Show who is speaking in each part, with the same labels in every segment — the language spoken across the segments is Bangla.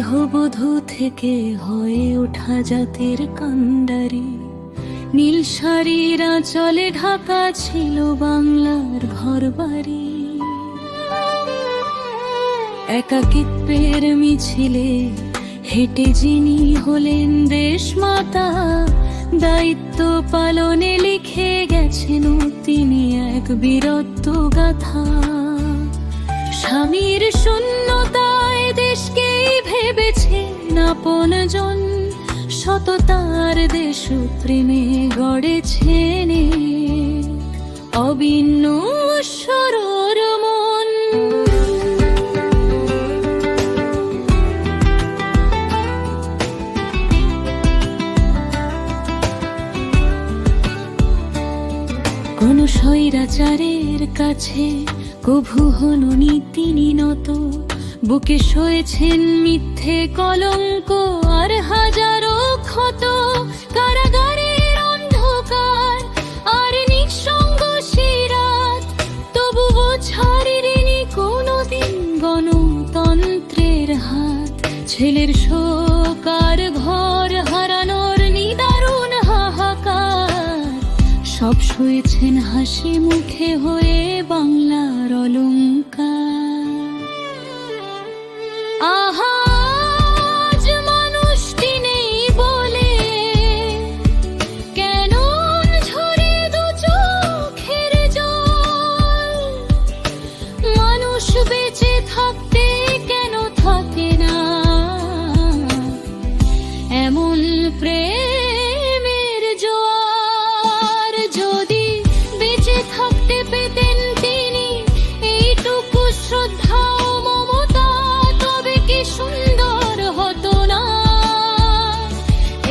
Speaker 1: গৃহবধূ থেকে হয়ে ওঠা জাতির কান্ডারি, নীল শাড়ির আঁচলে ঢাকা ছিল বাংলার ঘরবাড়ি। একাকিত্বের মিছিলে হেঁটে যিনি হলেন দেশমাতা, দায়িত্ব পালনে লিখে গেছেন তিনি এক বীরত্ব গাথা। স্বামীর শূন্যতায় দেশকেই ভেবেছেন আপনজন, সততার দেশপ্রেমে গড়েছেন অভিন্ন সরর মন। কোন স্বৈরাচারের কাছে কভু হননি তিনি নত, বুকে সয়েছেন মিথ্যে কলঙ্ক আর হাজারো ক্ষত। কারাগারের অন্ধকার আর নিঃসঙ্গ রাত, তবুও ছাড়েনি কোনোদিন গণতন্ত্রের হাত। ছেলের শোক আর ঘর হারানোর নিদারুণ হাহাকার, সব সয়েছেন হাসি মুখে হয়ে বাংলার অলংকার। আজ মানুষটি নেই বলে কেন ঝরে দু চোখের জল, মানুষ বেঁচে থাকতে কেন থাকে না এমন প্রেমের জোয়ার। যদি বেঁচে থাকতে পেতেন তিনি এইটুকু শ্রদ্ধা ও মমতা, তবে কি সুন্দর হতো না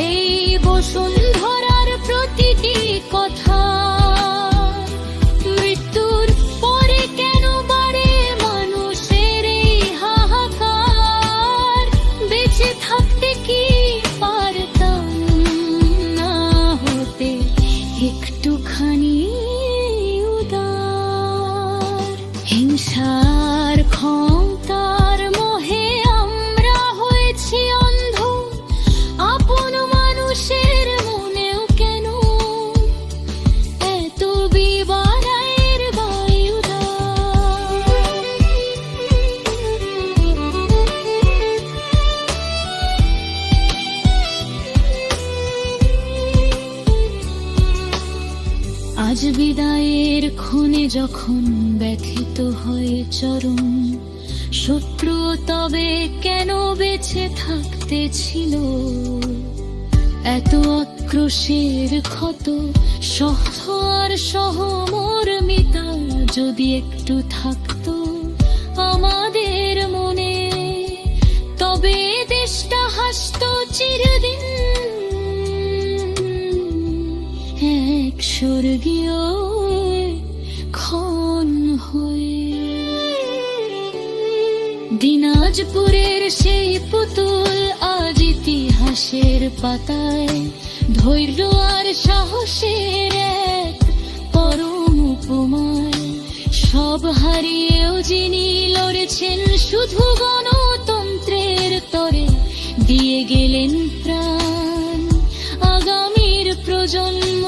Speaker 1: এই বসুন্ধরার প্রতিটি কথা। মৃত্যুর পরে কেন বাড়ে মানুষের এই হাহাকার, বেঁচে থাকতে কি পারতাম না হতে একটুখানি উদার। হিংসার ক্ষমতার মোহে আমরা হয়েছি অন্ধ, আপন মানুষের মনেও কেন এত বিবারের বায়ুদার। আজ বিদায়ের ক্ষণে যখন ব্যথিত হয়ে চরম, শত্রু তবে কেন বেঁচে থাকতে ছিল এত আক্রোশের ক্ষত। সহ আর সহমর্মিতা যদি একটু থাকতো আমাদের মনে, তবে দেশটা হাসতো চিরদিন এক স্বর্গীয় ক্ষণ হয়ে। দিনাজপুরের সেই পুতুল আজ ইতিহাসের পাতায়, ধৈর্য আর সাহসের এক পরম উপমায়। সব হারিয়েও যিনি লড়েছেন শুধু গণতন্ত্রের তরে, দিয়ে গেলেন প্রাণ আগামীর প্রজন্ম